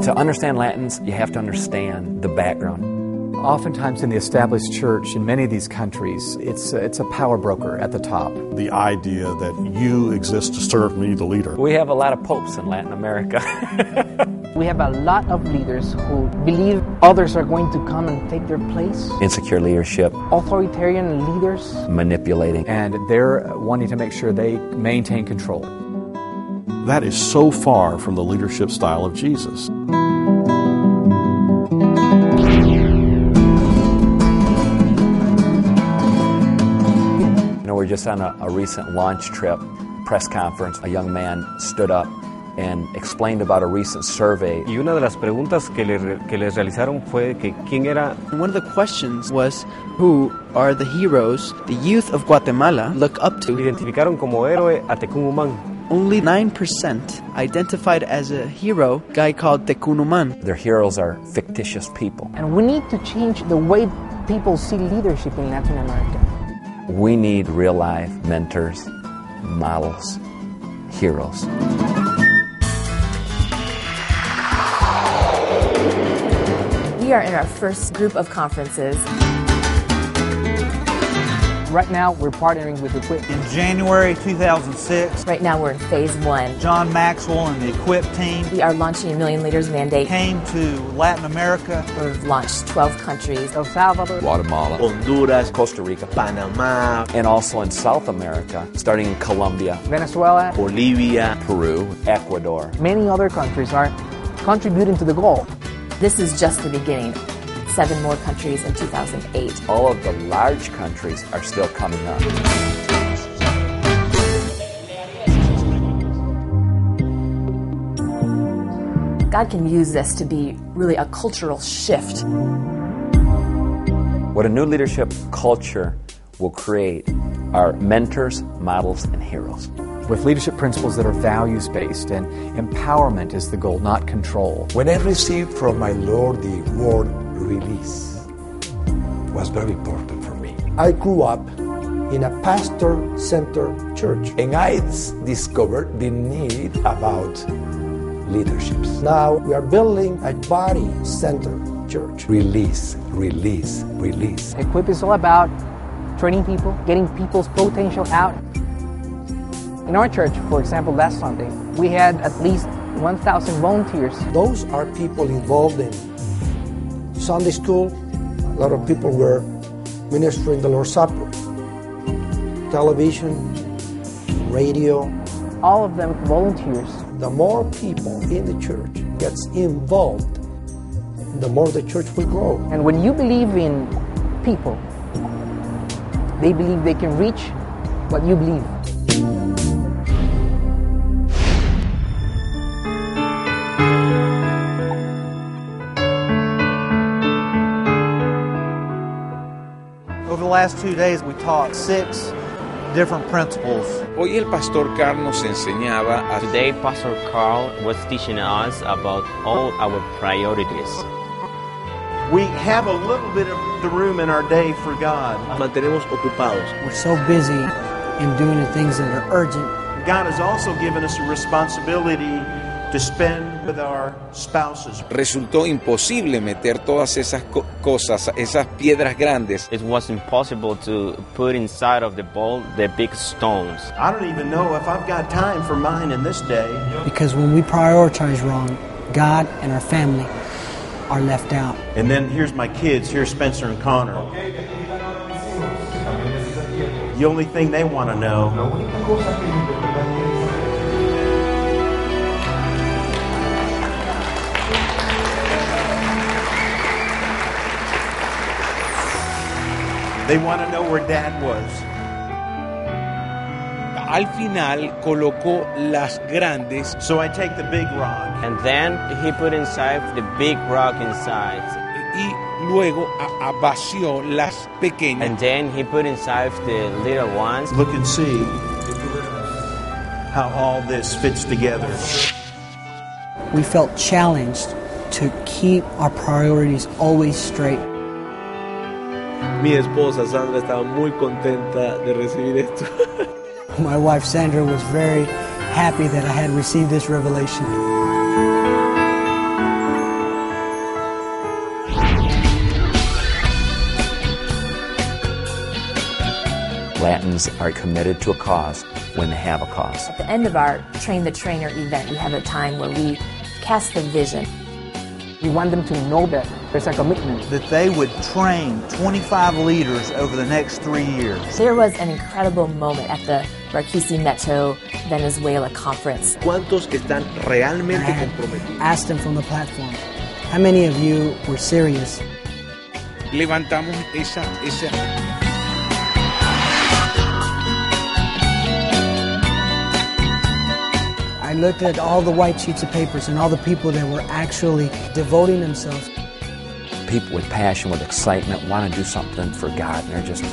To understand Latins, you have to understand the background. Oftentimes in the established church in many of these countries, it's a power broker at the top. The idea that you exist to serve me, the leader. We have a lot of popes in Latin America. We have a lot of leaders who believe others are going to come and take their place. Insecure leadership. Authoritarian leaders. Manipulating. And they're wanting to make sure they maintain control. That is so far from the leadership style of Jesus. We're just on a recent launch trip, press conference. A young man stood up and explained about a recent survey. Y una de las preguntas que les realizaron fue que quién era. One of the questions was, who are the heroes the youth of Guatemala look up to? Identificaron como héroe a Tecumumán. Only 9% identified as a hero, a guy called Tecumumán. Their heroes are fictitious people. And we need to change the way people see leadership in Latin America. We need real-life mentors, models, heroes. We are in our first group of conferences. Right now, we're partnering with Equip. In January 2006, Right now, we're in phase 1. John Maxwell and the Equip team We are launching a Million Leaders Mandate. came to Latin America. We've launched 12 countries. El Salvador, Guatemala, Honduras, Costa Rica, Panamá, and also in South America, starting in Colombia, Venezuela, Bolivia, Peru, Ecuador. many other countries are contributing to the goal. This is just the beginning. 7 more countries in 2008. All of the large countries are still coming up. God can use this to be really a cultural shift. What a new leadership culture will create are mentors, models, and heroes. With leadership principles that are values-based, and empowerment is the goal, not control. When I received from my Lord the word release, was very important for me. I grew up in a pastor-centered church, and I discovered the need about leaderships. Now we are building a body-centered church. Release, release, release. Equip is all about training people, getting people's potential out. In our church, for example, last Sunday, we had at least 1,000 volunteers. Those are people involved in Sunday school. A lot of people were ministering the Lord's Supper, television, radio. All of them volunteers. The more people in the church gets involved, the more the church will grow. And when you believe in people, they believe they can reach what you believe. Over the last 2 days, we taught 6 different principles. Hoy el Pastor Carl nos enseñaba. Today, Pastor Carl was teaching us about all our priorities. We have a little bit of the room in our day for God. Mantenemos ocupados. We're so busy in doing the things that are urgent. God has also given us a responsibility to spend with our spouses. Resultó imposible meter todas esas cosas, esas piedras grandes. It was impossible to put inside of the bowl the big stones. I don't even know if I've got time for mine in this day. Because when we prioritize wrong, God and our family are left out. And then here's my kids, here's Spencer and Connor. The only thing they want to know they want to know where Dad was. Al final colocó las grandes. So I take the big rock. And then he put inside the big rock inside. Y luego vació las pequeñas. And then he put inside the little ones. Look and see how all this fits together. We felt challenged to keep our priorities always straight. Mi esposa Sandra estaba muy contenta de recibir esto. My wife Sandra was very happy that I had received this revelation. Latins are committed to a cause when they have a cause. At the end of our Train the Trainer event, we have a time where we cast the vision. We want them to know that there's a commitment. That they would train 25 leaders over the next 3 years. There was an incredible moment at the Barquisimeto, Venezuela conference. ¿Cuántos están realmente comprometidos? Asked them from the platform, how many of you were serious? Levantamos esa I looked at all the white sheets of papers and all the people that were actually devoting themselves. People with passion, with excitement, want to do something for God, and they're just,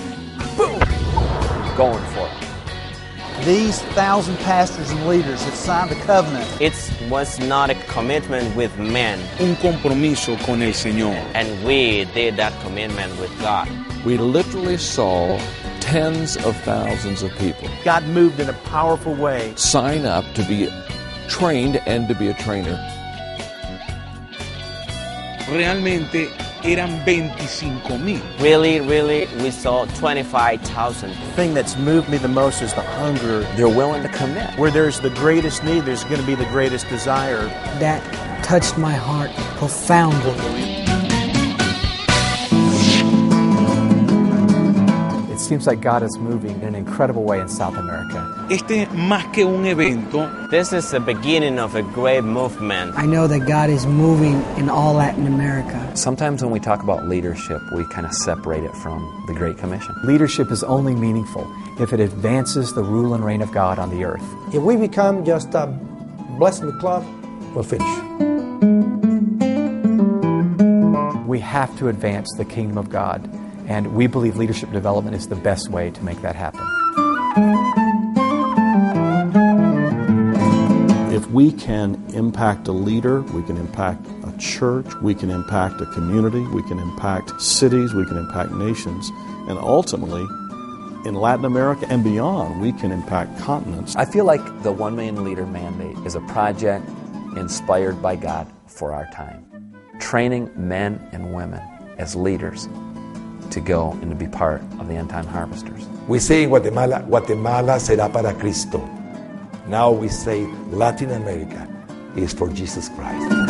boom, going for it. These 1,000 pastors and leaders have signed a covenant. It was not a commitment with men. un compromiso con el Señor. And we did that commitment with God. We literally saw tens of thousands of people God moved in a powerful way. sign up to be trained and to be a trainer. Realmente eran 25,000. Really, we saw 25,000. The thing that's moved me the most is the hunger. They're willing to commit. Where there's the greatest need, there's going to be the greatest desire. That touched my heart profoundly. It seems like God is moving in an incredible way in South America. Este más que un evento, This is the beginning of a great movement. I know that God is moving in all Latin America. Sometimes when we talk about leadership, we kind of separate it from the Great Commission. Leadership is only meaningful if it advances the rule and reign of God on the earth. If we become just a blessing club, we'll finish. We have to advance the kingdom of God, and we believe leadership development is the best way to make that happen. If we can impact a leader, we can impact a church, we can impact a community, we can impact cities, we can impact nations, and ultimately, in Latin America and beyond, we can impact continents. I feel like the 1 Million Leader Mandate is a project inspired by God for our time, training men and women as leaders to go and to be part of the end-time harvesters. We say in Guatemala, Guatemala será para Cristo. Now we say Latin America is for Jesus Christ.